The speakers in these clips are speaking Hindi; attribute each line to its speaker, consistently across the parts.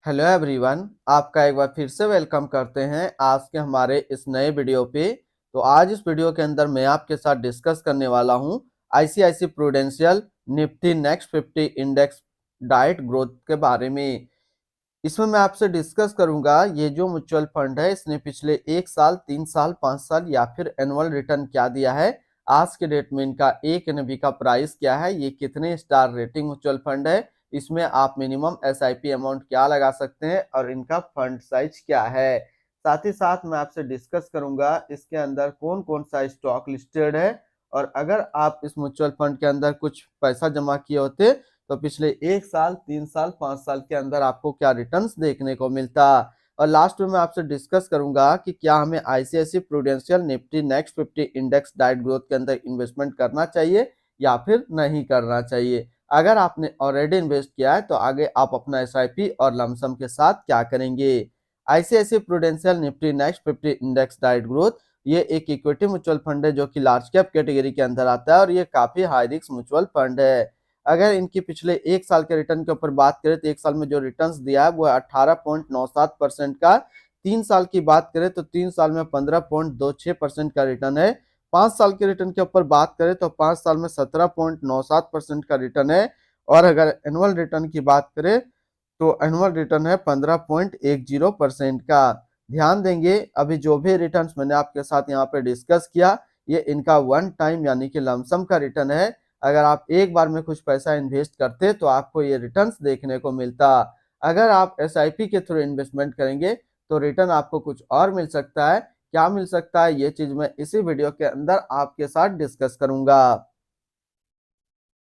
Speaker 1: हेलो एवरीवन, आपका एक बार फिर से वेलकम करते हैं आज के हमारे इस नए वीडियो पे। तो आज इस वीडियो के अंदर मैं आपके साथ डिस्कस करने वाला हूं ICICI Prudential Nifty next 50 index डाइट ग्रोथ के बारे में। इसमें मैं आपसे डिस्कस करूंगा ये जो म्यूचुअल फंड है इसने पिछले 1 साल, 3 साल, 5 साल या फिर एनुअल रिटर्न क्या दिया है, आज के डेट में इनका एक एनएवी का प्राइस क्या है, ये कितने स्टार रेटिंग म्यूचुअल फंड है, इसमें आप मिनिमम एसआईपी अमाउंट क्या लगा सकते हैं और इनका फंड साइज क्या है। साथ ही साथ मैं आपसे डिस्कस करूंगा इसके अंदर कौन कौन सा स्टॉक लिस्टेड है और अगर आप इस म्यूचुअल फंड के अंदर कुछ पैसा जमा किए होते तो पिछले 1 साल, 3 साल, 5 साल के अंदर आपको क्या रिटर्न्स देखने को मिलता। और लास्ट में मैं आपसे डिस्कस करूंगा कि क्या हमें ICICI Prudential Nifty next 50 index डाइट ग्रोथ के अंदर इन्वेस्टमेंट करना चाहिए या फिर नहीं करना चाहिए। अगर आपने ऑलरेडी इन्वेस्ट किया है तो आगे आप अपना एसआईपी और लमसम के साथ क्या करेंगे। ICICI Prudential Nifty next 50 index डाइट ग्रोथ ये एक इक्विटी म्यूचुअल फंड है जो कि लार्ज कैप कैटेगरी के अंदर आता है और ये काफी हाई रिस्क म्यूचुअल फंड है। अगर इनकी पिछले 1 साल के रिटर्न के ऊपर बात करें तो 1 साल में जो रिटर्न्स दिया है वो 18.97% का। 3 साल की बात करें तो 3 साल में 15.26% का रिटर्न है। 5 साल के रिटर्न के ऊपर बात करें तो 5 साल में 17.97% का रिटर्न है। और अगर एनुअल रिटर्न की बात करें तो एनुअल रिटर्न है 15.10% का। ध्यान देंगे अभी जो भी रिटर्न्स मैंने आपके साथ यहाँ पे डिस्कस किया ये इनका वन टाइम यानी कि लमसम का रिटर्न है। अगर आप एक बार में कुछ पैसा इन्वेस्ट करते तो आपको ये रिटर्न्स देखने को मिलता। अगर आप एसआईपी के थ्रू इन्वेस्टमेंट करेंगे तो रिटर्न आपको कुछ और मिल सकता है। क्या मिल सकता है ये चीज मैं इसी वीडियो के अंदर आपके साथ डिस्कस करूंगा।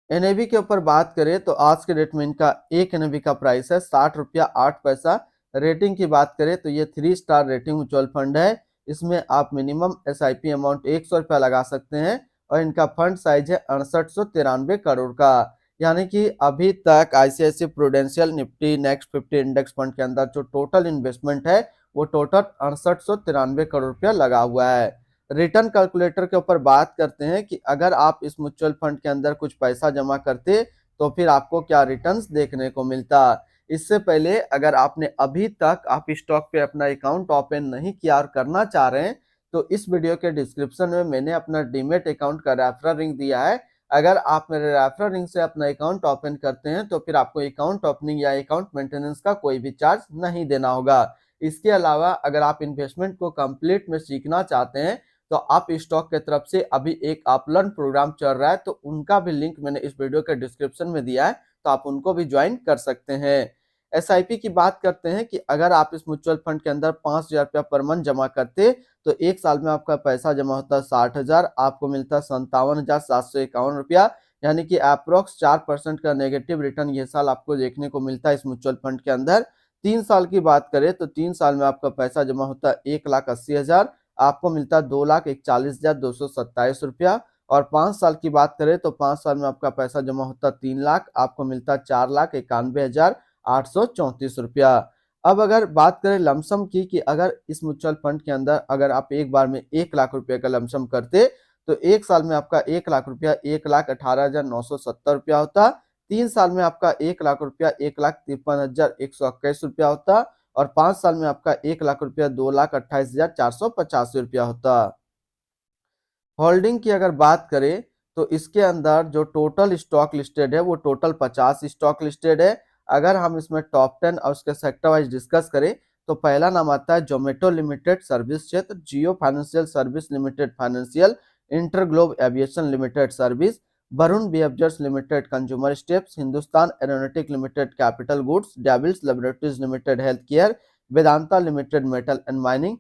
Speaker 1: एनएवी के ऊपर बात करें तो आज के डेट में इनका एक एनएवी का प्राइस है 60 रुपया 8 पैसा। रेटिंग की बात करें तो ये 3 स्टार रेटिंग म्यूचुअल फंड है। इसमें आप मिनिमम एसआईपी अमाउंट 100 रुपया लगा सकते हैं और इनका फंड साइज है 6893 करोड़ का। यानी कि अभी तक ICICI Prudential Nifty next 50 index fund के अंदर जो टोटल इन्वेस्टमेंट है वो टोटल 6893 करोड़ रुपया लगा हुआ है। रिटर्न कैलकुलेटर के ऊपर बात करते हैं कि अगर आप इस म्यूचुअल फंड के अंदर कुछ पैसा जमा करते तो फिर आपको क्या रिटर्न्स देखने को मिलता। इससे पहले अगर आपने अभी तक आप स्टॉक पे अपना अकाउंट ओपन नहीं किया और करना चाह रहे हैं तो इस वीडियो के डिस्क्रिप्शन में मैंने अपना डीमेट अकाउंट का रेफरल लिंक दिया है। अगर आप मेरे रेफरल लिंक से अपना अकाउंट ओपन करते हैं तो फिर आपको अकाउंट ओपनिंग या अकाउंट मेंटेनेंस का कोई भी चार्ज नहीं देना होगा। इसके अलावा अगर आप इन्वेस्टमेंट को कंप्लीट में सीखना चाहते हैं तो आप स्टॉक के तरफ से अभी एक अपलर्न प्रोग्राम चल रहा है तो उनका भी लिंक मैंने इस वीडियो के डिस्क्रिप्शन में दिया है तो आप उनको भी ज्वाइन कर सकते हैं। एसआईपी की बात करते हैं कि अगर आप इस म्यूचुअल फंड के अंदर 5,000 रुपया पर मंथ जमा करते तो 1 साल में आपका पैसा जमा होता है 60,000, आपको मिलता है 57,751 रुपया। यानी कि अप्रोक्स 4% का नेगेटिव रिटर्न ये साल आपको देखने को मिलता है इस म्यूचुअल फंड के अंदर। 3 साल की बात करें तो 3 साल में आपका पैसा जमा होता है 1,80,000, आपको मिलता है 2,41,227 रुपया। और 5 साल की बात करें तो 5 साल में आपका पैसा जमा होता है 3 लाख, आपको मिलता है 4,91,834 रुपया। अब अगर बात करें लमसम की कि अगर इस म्यूचुअल फंड के अंदर अगर आप एक बार में 1 लाख रुपए का लमसम करते तो 1 साल में आपका 1 लाख रुपया 1,18,970 रुपया होता। 3 साल में आपका 1 लाख रुपया 1,53,121 रुपया होता और 5 साल में आपका 1 लाख रुपया 2,28,485 रुपया होता। होल्डिंग की अगर बात करें तो इसके अंदर जो टोटल स्टॉक लिस्टेड है वो टोटल 50 स्टॉक लिस्टेड है। अगर हम इसमें टॉप 10 और उसके सेक्टर वाइज डिस्कस करें तो पहला नाम आता है जोमेटो लिमिटेड सर्विस क्षेत्र, Jio financial service limited financial, InterGlobe aviation limited service, Varun beverages limited consumer staples, Hindustan aeronautics limited capital goods, Divi's laboratories limited health care, Vedanta limited metal and mining,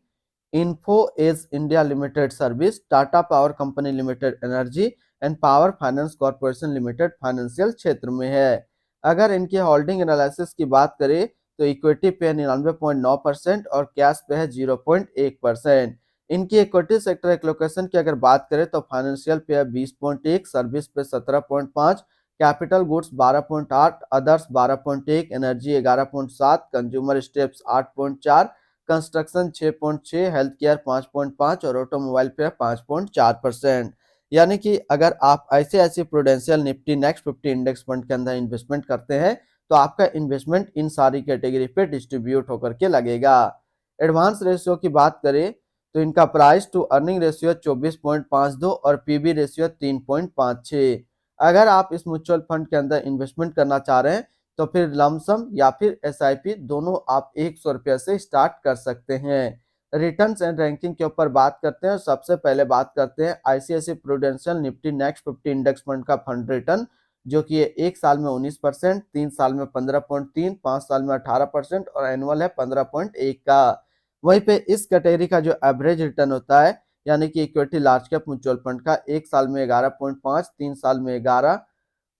Speaker 1: Info Edge India limited service, Tata power company limited energy and power finance corporation limited financial क्षेत्र में है। अगर इनके होल्डिंग एनालिसिस की बात करें तो इक्विटी पे 99.9% और कैश पे है 0.1%। इनकी इक्विटी सेक्टर एलोकेशन की अगर बात करें तो फाइनेंशियल पे है 20.1, सर्विस पे 17.5, capital goods 12.8, others 12.1, energy 11.7, consumer staples 8.4, construction 6.6, health care 5.5 और ऑटोमोबाइल पे 5.4%। यानी कि अगर आप ICICI Prudential Nifty next 50 index fund के अंदर इन्वेस्टमेंट करते हैं तो आपका इन्वेस्टमेंट इन सारी कैटेगरी पे डिस्ट्रीब्यूट होकर के लगेगा। एडवांस रेशियो की बात करें तो इनका प्राइस टू अर्निंग रेशियो 24.52 और पीबी रेशियो 3.56। अगर आप इस म्यूचुअल फंड के अंदर इन्वेस्टमेंट करना चाह रहे हैं तो फिर लमसम या फिर एसआईपी दोनों आप 100 रुपये से स्टार्ट कर सकते हैं। रिटर्न्स एंड रैंकिंग के ऊपर बात करते हैं। सबसे पहले बात करते हैं ICICI prudential Nifty next 50 index fund का फंड रिटर्न, जो कि एक साल में 19%, 3 साल में 15.3, 5 साल में 18% और एनुअल है 15.1 का। वहीं पे इस कैटेगरी का जो एवरेज रिटर्न होता है यानी कि equity large cap mutual fund का, एक साल में 11.5, 3 साल में 11,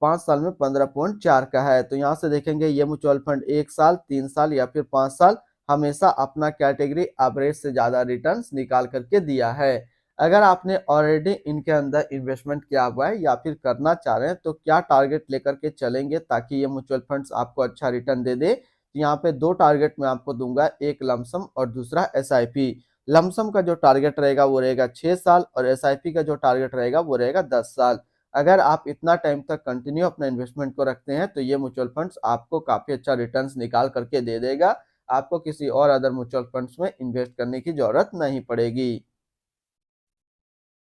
Speaker 1: 5 साल में 15.4 का है। तो यहाँ से देखेंगे ये म्यूचुअल फंड एक साल, 3 साल या फिर 5 साल हमेशा अपना कैटेगरी एवरेज से ज्यादा रिटर्न्स निकाल करके दिया है। अगर आपने ऑलरेडी इनके अंदर इन्वेस्टमेंट किया हुआ है या फिर करना चाह रहे हैं तो क्या टारगेट लेकर के चलेंगे ताकि ये म्यूचुअल फंड्स आपको अच्छा रिटर्न दे दे। यहाँ पे दो टारगेट मैं आपको दूंगा, एक लमसम और दूसरा एसआईपी। लमसम का जो टारगेट रहेगा वो रहेगा 6 साल और एसआईपी का जो टारगेट रहेगा वो रहेगा 10 साल। अगर आप इतना टाइम तक कंटिन्यू अपना इन्वेस्टमेंट को रखते हैं तो ये म्यूचुअल फंड्स आपको काफी अच्छा रिटर्न्स निकाल करके दे देगा। आपको किसी और अदर म्यूचुअल फंड्स में इन्वेस्ट करने की जरूरत नहीं पड़ेगी।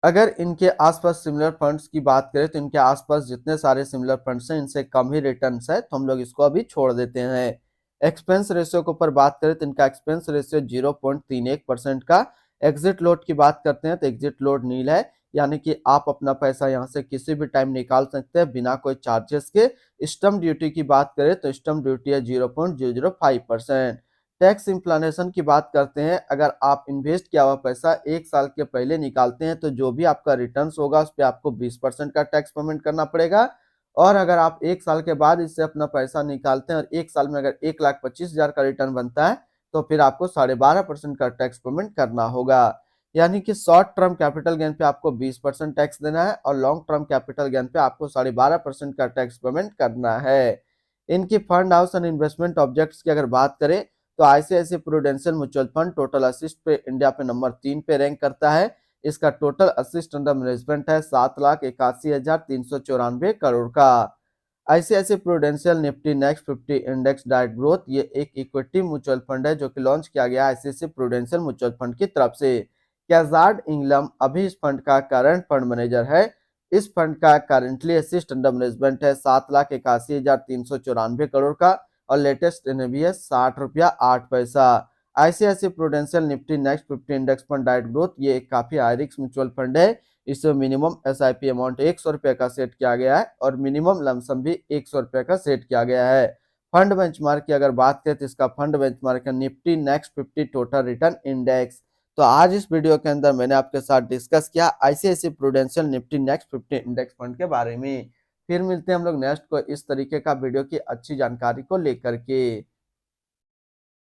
Speaker 1: अगर इनके आसपास सिमिलर फंड्स की बात करें तो इनके आसपास जितने सारे सिमिलर फंड्स हैं इनसे कम ही रिटर्न्स है, तो हम लोग इसको अभी छोड़ देते हैं। एक्सपेंस रेशियो के ऊपर बात करें तो इनका एक्सपेंस रेशियो 0.31% का। एग्जिट लोड की बात करते हैं तो एग्जिट लोड नील है, यानी कि आप अपना पैसा यहाँ से किसी भी टाइम निकाल सकते हैं बिना कोई चार्जेस के। स्टम्प ड्यूटी की बात करें तो स्टम्प ड्यूटी है 0.005%। टैक्स इंप्लानेशन की बात करते हैं, अगर आप इन्वेस्ट किया हुआ पैसा एक साल के पहले निकालते हैं तो जो भी आपका रिटर्न्स होगा उस पर आपको 20% का टैक्स पेमेंट करना पड़ेगा। और अगर आप एक साल के बाद इससे अपना पैसा निकालते हैं और एक साल में अगर 1,25,000 का रिटर्न बनता है तो फिर आपको 12.5% का टैक्स पेमेंट करना होगा। यानी कि शॉर्ट टर्म कैपिटल गेन पे आपको 20% टैक्स देना है और लॉन्ग टर्म कैपिटल गेन पे आपको 12.5% का टैक्स पेमेंट करना है। इनकी fund house and investment objects की अगर बात करें तो ICICI prudential mutual fund total assist पे इंडिया पे नंबर 3 पे रैंक करता है। इसका टोटल असिस्ट अंडर मैनेजमेंट है 7,81,394 करोड़ का। ICICI prudential Nifty next 50 index डाइट ग्रोथ, ये एक इक्विटी म्यूचुअल फंड है जो कि लॉन्च किया गया आईसीआईसीआई प्रूडेंशियल म्यूचुअल फंड की तरफ से। कैजार्ड इंग्लम अभी इस फंड का करंट फंड मैनेजर है। इस फंड का करंटली असिस्ट अंडर मैनेजमेंट है 7,81,394 करोड़ का और लेटेस्ट एनएवी है 60 रुपया 8 पैसा। ICICI prudential Nifty next 50 index fund diet growth, ये एक काफी हाई रिस्क म्यूचुअल फंड है। इसमें मिनिमम एसआईपी अमाउंट 100 रुपए का सेट किया गया है और मिनिमम लमसम भी 100 रुपए का सेट किया गया है। फंड बेंचमार्क की अगर बात करें तो इसका फंड बेंचमार्क है Nifty next 50 total return index. तो आज इस वीडियो के अंदर मैंने आपके साथ डिस्कस किया ICICI prudential Nifty next 50 index fund के बारे में। फिर मिलते हैं हम लोग नेक्स्ट को इस तरीके का वीडियो की अच्छी जानकारी को लेकर के।